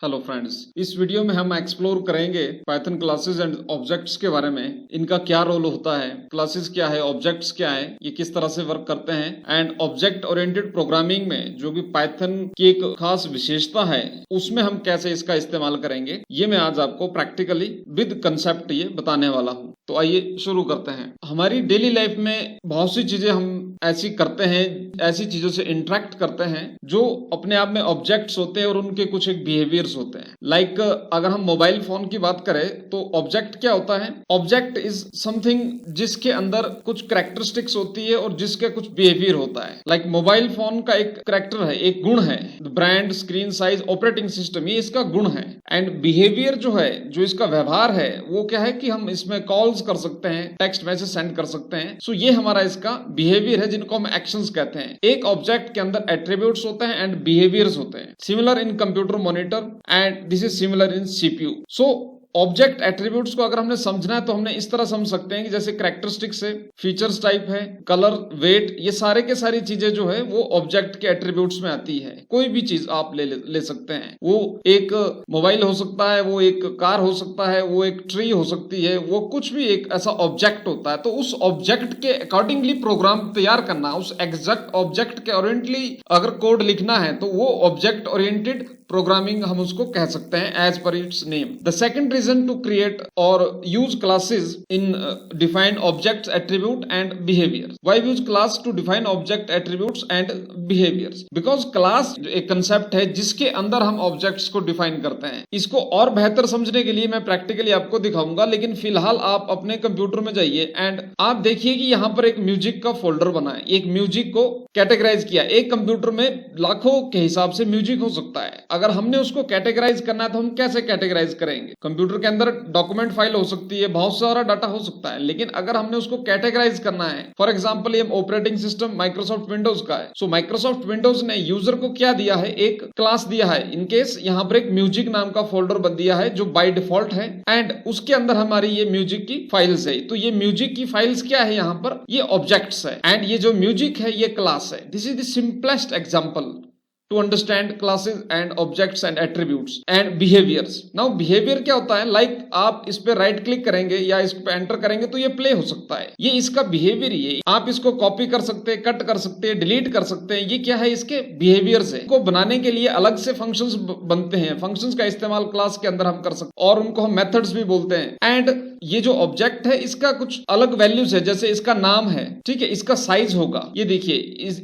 Hello friends, इस video में हम एक्सप्लोर करेंगे पाइथन क्लासेस एंड ऑब्जेक्ट्स के बारे में। इनका क्या रोल होता है, क्लासेस क्या है, ऑब्जेक्ट्स क्या है, ये किस तरह से वर्क करते हैं एंड ऑब्जेक्ट ओरिएंटेड प्रोग्रामिंग में जो भी पाइथन की एक खास विशेषता है उसमें हम कैसे इसका इस्तेमाल करेंगे, ये मैं आज आपको प्रैक्टिकली विद कंसेप्ट ये बताने वाला हूँ। तो आइए शुरू करते हैं। हमारी डेली लाइफ में बहुत सी चीजें हम ऐसी करते हैं, ऐसी चीजों से इंटरेक्ट करते हैं जो अपने आप में ऑब्जेक्ट्स होते हैं और उनके कुछ एक बिहेवियर्स होते हैं। लाइक अगर हम मोबाइल फोन की बात करें तो ऑब्जेक्ट क्या होता है? ऑब्जेक्ट इज समथिंग जिसके अंदर कुछ कैरेक्टरिस्टिक्स होती है और जिसका कुछ बिहेवियर होता है। लाइक मोबाइल फोन का एक कैरेक्टर है, एक गुण है, brand, screen size, operating system, ये इसका गुण है। एंड बिहेवियर जो है, जो इसका व्यवहार है, वो क्या है कि हम इसमें कॉल्स कर सकते हैं, टेक्स्ट मैसेज सेंड कर सकते हैं। सो ये हमारा इसका बिहेवियर है जिनको हम एक्शंस कहते हैं। एक ऑब्जेक्ट के अंदर एट्रीब्यूट्स होते हैं एंड बिहेवियर्स होते हैं। Similar in computer monitor and this is similar in CPU. So object attributes को अगर हमने समझना है तो हमने इस तरह समझ सकते हैं कि जैसे कैरेक्टरिस्टिक्स है, फीचर्स टाइप है, कलर, वेट, ये सारे के सारी चीजें जो है वो ऑब्जेक्ट के एट्रीब्यूट्स में आती है। कोई भी चीज आप ले सकते हैं। वो एक मोबाइल हो सकता है, वो एक कार हो सकता है, वो एक ट्री हो सकती है, वो कुछ भी एक ऐसा ऑब्जेक्ट होता है। तो उस ऑब्जेक्ट के अकॉर्डिंगली प्रोग्राम तैयार करना, उस एग्जैक्ट ऑब्जेक्ट के ओरिएंटली अगर कोड लिखना है तो वो ऑब्जेक्ट ओरिएंटेड प्रोग्रामिंग हम उसको कह सकते हैं as per its name. The second reason to create और use classes in define objects, attribute and behaviour. Why use class to define object, attributes and behaviours? Because class एक concept है जिसके अंदर हम ऑब्जेक्ट्स को डिफाइन करते हैं। इसको और बेहतर समझने के लिए मैं प्रैक्टिकली आपको दिखाऊंगा, लेकिन फिलहाल आप अपने कंप्यूटर में जाइए एंड आप देखिए कि यहाँ पर एक म्यूजिक का फोल्डर बना है। एक म्यूजिक को कैटेगराइज किया। एक कंप्यूटर में लाखों के हिसाब से म्यूजिक हो सकता है। अगर हमने उसको कैटेगराइज करना है तो हम कैसे कैटेगराइज करेंगे? कंप्यूटर के अंदर डॉक्यूमेंट फाइल हो सकती है, बहुत सारा डाटा हो सकता है, लेकिन अगर हमने उसको कैटेगराइज करना है, फॉर एग्जांपल ये ऑपरेटिंग सिस्टम माइक्रोसॉफ्ट विंडोज का है। सो माइक्रोसॉफ्ट विंडोज ने यूजर को क्या दिया है? एक क्लास दिया है। इनकेस यहाँ पर एक म्यूजिक नाम का फोल्डर बन दिया है जो बाय डिफॉल्ट है एंड उसके अंदर हमारी ये म्यूजिक की फाइल्स है। तो ये म्यूजिक की फाइल्स क्या है? यहाँ पर ये ऑब्जेक्ट्स है एंड ये जो म्यूजिक है ये क्लास है। This is the simplest example to understand classes and objects and attributes and behaviors. Now behavior क्या होता है? Like आप इस पे राइट क्लिक करेंगे या इस पे एंटर करेंगे तो ये प्ले हो सकता है। ये इसका बिहेवियर ही है। आप इसको कॉपी कर सकते हैं, कट कर सकते हैं, डिलीट कर सकते हैं। ये क्या है? इसके बिहेवियर्स है। को बनाने के लिए अलग से फंक्शंस बनते हैं। फंक्शंस का इस्तेमाल क्लास के अंदर हम कर सकते हैं और उनको हम मेथड्स भी बोलते हैं। एंड ये जो ऑब्जेक्ट है इसका कुछ अलग वैल्यूज है, जैसे इसका नाम है, ठीक है, इसका साइज होगा, ये देखिए,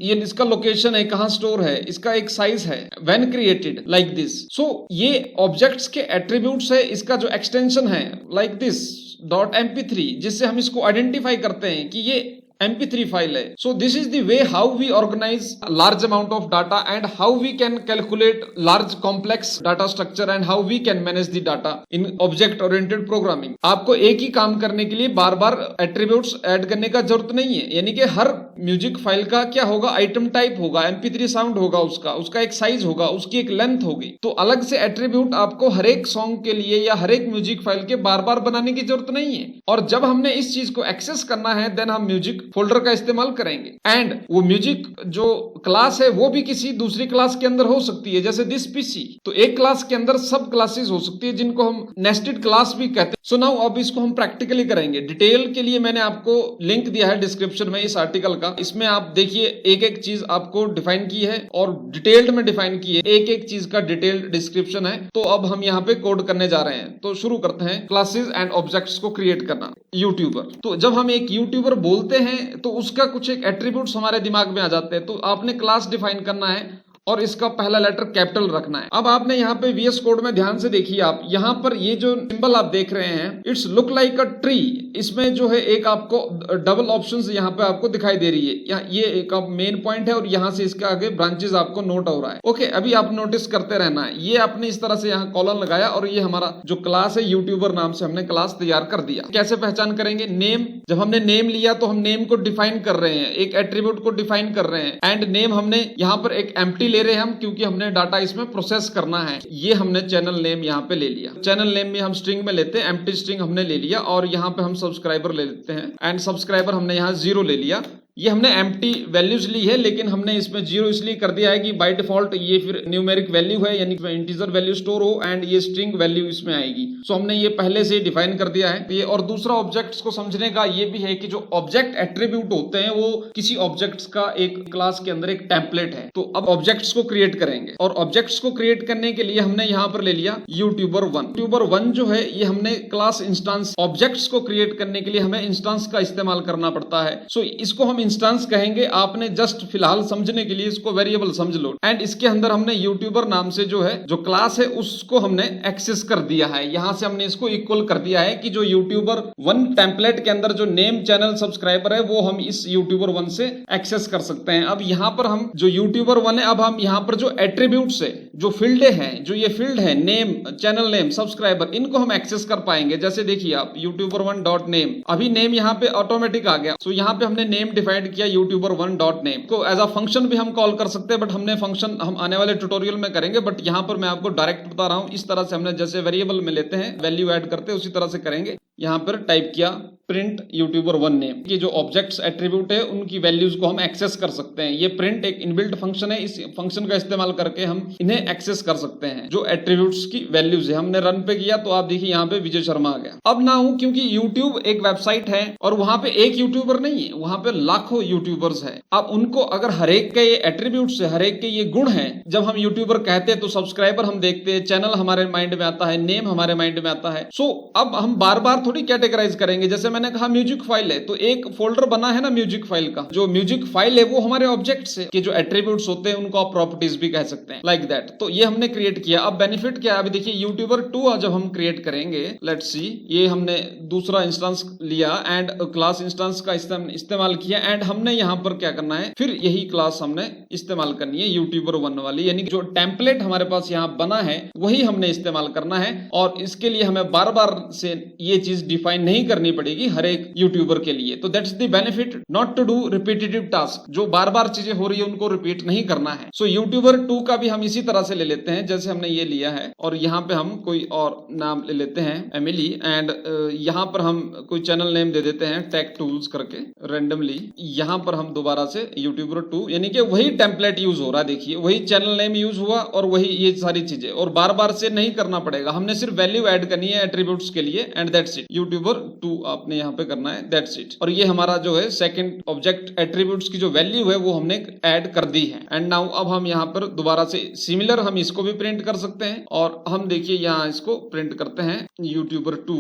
ये इसका लोकेशन है, कहां स्टोर है, इसका एक साइज है, व्हेन क्रिएटेड लाइक दिस। सो ये ऑब्जेक्ट्स के एट्रीब्यूट्स है। इसका जो एक्सटेंशन है लाइक दिस .mp3, जिससे हम इसको आइडेंटिफाई करते हैं कि ये MP3 फाइल है। So this is the way how we organize large amount of data and how we can calculate large complex data structure and how we can manage the data in object oriented programming. आपको एक ही काम करने के लिए बार बार attributes add करने का जरूरत नहीं है। यानी कि हर म्यूजिक फाइल का क्या होगा? आइटम टाइप होगा, MP3 साउंड होगा, उसका एक साइज होगा, उसकी एक लेंथ होगी। तो अलग से एट्रीब्यूट आपको हर एक सॉन्ग के लिए या हर एक म्यूजिक फाइल के बार बार बनाने की जरूरत नहीं है। और जब हमने इस चीज को एक्सेस करना है देन हम म्यूजिक फोल्डर का इस्तेमाल करेंगे। एंड वो म्यूजिक जो क्लास है वो भी किसी दूसरी क्लास के अंदर हो सकती है, जैसे दिस पीसी। तो एक क्लास के अंदर सब क्लासेस हो सकती है जिनको हम नेस्टेड क्लास भी कहते हैं। सो नाउ अब इसको हम प्रैक्टिकली करेंगे। डिटेल के लिए मैंने आपको लिंक दिया है डिस्क्रिप्शन में इस आर्टिकल का। इसमें आप देखिए एक एक चीज आपको डिफाइन की है और डिटेल्ड में डिफाइन की है। एक एक चीज का डिटेल्ड डिस्क्रिप्शन है। तो अब हम यहाँ पे कोड करने जा रहे हैं। तो शुरू करते हैं क्लासेस एंड ऑब्जेक्ट्स को क्रिएट करना। यूट्यूबर, तो जब हम एक यूट्यूबर बोलते हैं तो उसका कुछ एक एट्रीब्यूट्स हमारे दिमाग में आ जाते हैं। तो आपने क्लास डिफाइन करना है और इसका पहला लेटर कैपिटल रखना है। अब आपने यहाँ पे VS कोड में ध्यान से देखिए, आप यहाँ पर ये जो सिंबल आप देख रहे हैं, it's look like a tree. इसमें जो है एक आपको डबल ऑप्शंस यहाँ पे आपको दिखाई दे रही है। यहाँ ये एक मेन पॉइंट है और यहाँ से इसके आगे ब्रांचेस आपको नोट हो रहा है। ओके, अभी आप नोटिस करते रहना है। ये आपने इस तरह से यहाँ कॉलन लगाया और ये हमारा जो क्लास है यूट्यूबर नाम से हमने क्लास तैयार कर दिया। कैसे पहचान करेंगे? नेम, जब हमने नेम लिया तो हम नेम को डिफाइन कर रहे हैं, एक एट्रीब्यूट को डिफाइन कर रहे हैं। एंड नेम हमने यहाँ पर एक एम्प्टी ले रहे हैं हम, क्योंकि हमने डाटा इसमें प्रोसेस करना है। ये हमने चैनल नेम यहाँ पे ले लिया। चैनल नेम में हम स्ट्रिंग में लेते हैं, एम्प्टी स्ट्रिंग हमने ले लिया और यहाँ पे हम सब्सक्राइबर ले लेते हैं एंड सब्सक्राइबर हमने यहाँ 0 ले लिया। ये हमने एम्प्टी वैल्यूज ली है, लेकिन हमने इसमें 0 इसलिए कर दिया है कि बाय डिफॉल्ट ये फिर न्यूमेरिक वैल्यू है, यानी कि इंटीजर वैल्यू स्टोर हो एंड ये स्ट्रिंग वैल्यू इसमें आएगी। सो हमने ये पहले से डिफाइन कर दिया है ये। और दूसरा ऑब्जेक्ट्स को समझने का ये भी है कि जो ऑब्जेक्ट एट्रीब्यूट होते हैं वो किसी ऑब्जेक्ट्स का एक क्लास के अंदर एक टेम्पलेट है। तो अब ऑब्जेक्ट्स को क्रिएट करेंगे, और ऑब्जेक्ट्स को क्रिएट करने के लिए हमने यहां पर ले लिया यूट्यूबर1। यूट्यूबर1 जो है ये हमने क्लास इंस्टेंस, ऑब्जेक्ट्स को क्रिएट करने के लिए हमें इंस्टेंस का इस्तेमाल करना पड़ता है। सो इसको हम इंस्टेंस कहेंगे, आपने जस्ट फिलहाल समझने के लिए इसको वेरिएबल समझ लो। एंड इसके अंदर हमने यूट्यूबर नाम से जो है जो क्लास है उसको हमने एक्सेस कर दिया है। यहां से हमने इसको इक्वल कर दिया है कि जो यूट्यूबर1 टेम्पलेट के अंदर जो नेम चैनल सब्सक्राइबर है वो हम इस यूट्यूबर1 से एक्सेस कर सकते हैं। अब यहां पर हम जो यूट्यूबर1 है, अब हम यहां पर जो एट्रीब्यूट्स है, जो फील्ड है, जो ये फील्ड है नेम, चैनल नेम, सब्सक्राइबर, इनको हम एक्सेस कर पाएंगे। जैसे देखिए आप यूट्यूबर1 डॉट नेम, अभी नेम यहां पे ऑटोमेटिक आ गया। सो यहां पे हमने नेम डिफाइन किया यूट्यूबर1 डॉट नेम को एज अ फंक्शन भी हम कॉल कर सकते हैं, बट हमने फंक्शन हम आने वाले ट्यूटोरियल में करेंगे। बट यहां पर मैं आपको डायरेक्ट बता रहा हूं, इस तरह से हमने जैसे वेरिएबल में लेते हैं वैल्यू ऐड करते हैं उसी तरह से करेंगे। यहां पर टाइप किया प्रिंट यूट्यूबर1 नेम, ये जो ऑब्जेक्ट्स एट्रीब्यूट है उनकी वैल्यूज को हम एक्सेस कर सकते हैं। ये प्रिंट एक इनबिल्ट फंक्शन है, इस फंक्शन का इस्तेमाल करके हम इन्हें एक्सेस कर सकते हैं जो एट्रीब्यूट्स की वैल्यूज है। हमने रन पे किया तो आप देखिए यहाँ पे विजय शर्मा आ गया। अब ना हूं, क्योंकि यूट्यूब एक वेबसाइट है और वहां पे एक यूट्यूबर नहीं है, वहां पे लाखों यूट्यूबर्स है। अब उनको अगर हरेक के ये एट्रीब्यूट्स है, हरेक के ये गुण है, जब हम यूट्यूबर कहते हैं तो सब्सक्राइबर हम देखते हैं, चैनल हमारे माइंड में आता है, नेम हमारे माइंड में आता है। सो अब हम बार बार थोड़ी कैटेगराइज करेंगे। जैसे मैंने कहा म्यूजिक फाइल है, तो एक फोल्डर बना है ना म्यूजिक फाइल का, जो म्यूजिक फाइल है वो हमारे ऑब्जेक्ट्स है कि जो एट्रीब्यूट्स होते हैं उनको आप प्रॉपर्टीज भी कह सकते हैं, लाइक दैट। तो ये हमने क्रिएट किया। अब बेनिफिट क्या है, अभी देखिए यूट्यूबर2 जब हम क्रिएट करेंगे, लेट्स सी, ये हमने दूसरा इंस्टेंस लिया एंड क्लास इंस्टेंस का इस्तेमाल किया एंड हमने यहां पर क्या करना है, फिर यही क्लास हमने इस्तेमाल करनी है यूट्यूबर1 वाली, यानी कि जो टेम्पलेट हमारे पास यहाँ बना है वही हमने इस्तेमाल करना है। और इसके लिए हमें बार बार से ये चीज डिफाइन नहीं करनी पड़ेगी हर एक यूट्यूबर के लिए। तो that's the benefit, not to do repetitive task, जो बार बार चीजें हो रही है उनको रिपीट नहीं करना है। सो यूट्यूबर2 का भी हम इसी तरह से ले लेते हैं जैसे हमने ये लिया है, और यहाँ पे हम कोई और नाम ले लेते हैं एमिली, एंड यहाँ पर हम कोई चैनल नेम दे देते हैं टेक टूल्स करके रेंडमली। यहाँ पर हम दोबारा से यूट्यूबर2, यानी कि वही टेम्पलेट यूज हो रहा है, देखिए वही चैनल नेम यूज हुआ और वही ये सारी चीजें, और बार बार से नहीं करना पड़ेगा, हमने सिर्फ वैल्यू ऐड करनी है एट्रीब्यूट्स के लिए एंड दैट्स इट। यूट्यूबर2 आपने यहाँ पे करना है, दैट्स इट। और ये हमारा जो है सेकंड ऑब्जेक्ट एट्रीब्यूट्स की जो वैल्यू है वो हमने ऐड कर दी है। एंड नाउ अब हम यहाँ पर दोबारा से सिमिलर हम इसको भी प्रिंट कर सकते हैं, और हम देखिए यहाँ इसको प्रिंट करते हैं यूट्यूबर2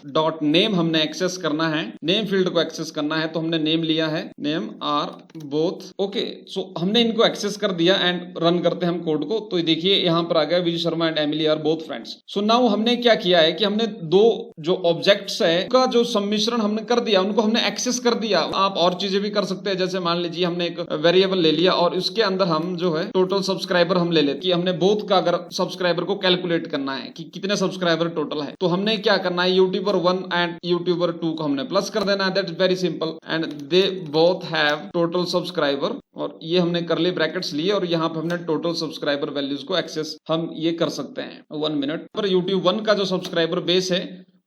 डॉट नेम, हमने एक्सेस करना है, नेम फील्ड को एक्सेस करना है, तो हमने नेम लिया है, नेम आर बोथ, ओके। सो हमने इनको एक्सेस कर दिया एंड रन करते हैं हम कोड को, तो देखिए यहाँ पर आ गया Vijay Sharma and Emily are both friends. So now हमने क्या किया है कि हमने दो जो ऑब्जेक्ट्स है का जो सम्मिश्रण हमने कर दिया, उनको हमने एक्सेस कर दिया। आप और चीजें भी कर सकते हैं, जैसे मान लीजिए हमने एक वेरिएबल ले लिया और उसके अंदर हम जो है टोटल सब्सक्राइबर हम ले लेते कि हमने बोथ का अगर सब्सक्राइबर को कैलकुलेट करना है कि कितने सब्सक्राइबर टोटल है, तो हमने क्या करना है, यूट्यूबर1 एंड यूट्यूबर2 को हमने प्लस कर देना है, that's very simple, and they both have total subscriber, और ये हमने करली ब्रैकेट्स लिए और यहाँ पे हमने टोटल सब्सक्राइबर वैल्यूज को एक्सेस हम ये कर सकते हैं। 1 मिनट पर यूट्यूब1 का जो सब्सक्राइबर बेस है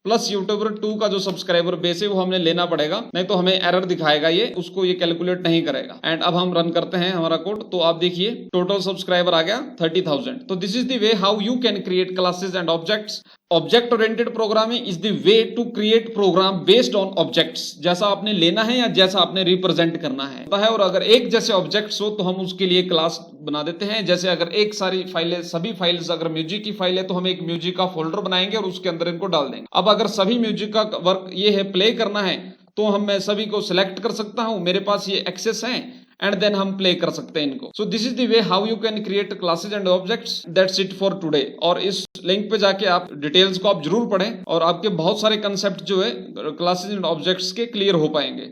प्लस यूट्यूबर2 का जो सब्सक्राइबर बेस है वो हमने लेना पड़ेगा, नहीं तो हमें एरर दिखाएगा, ये उसको ये कैलकुलेट नहीं करेगा। एंड अब हम रन करते हैं हमारा कोड, तो आप देखिए टोटल सब्सक्राइबर आ गया 30,000। तो this is the way how you can create classes and objects. Object oriented programming is the way to create program based on objects, जैसा आपने लेना है या जैसा आपने रिप्रेजेंट करना है। और अगर एक जैसे ऑब्जेक्ट्स हो तो हम उसके लिए क्लास बना देते हैं। जैसे अगर एक सारी फाइलें, सभी फाइल्स अगर म्यूजिक की फाइल है तो हम एक म्यूजिक का फोल्डर बनाएंगे और उसके अंदर इनको डाल देंगे। अब अगर सभी म्यूजिक का वर्क ये है प्ले करना है तो मैं सभी को सिलेक्ट कर सकता हूं, मेरे पास ये एक्सेस है एंड देन हम प्ले कर सकते हैं इनको। So this is the way how you can create classes and objects. That's it for today. और इस लिंक पे जाके आप डिटेल्स को आप जरूर पढ़ें और आपके बहुत सारे कंसेप्ट जो है क्लासेस एंड ऑब्जेक्ट्स के क्लियर हो पाएंगे।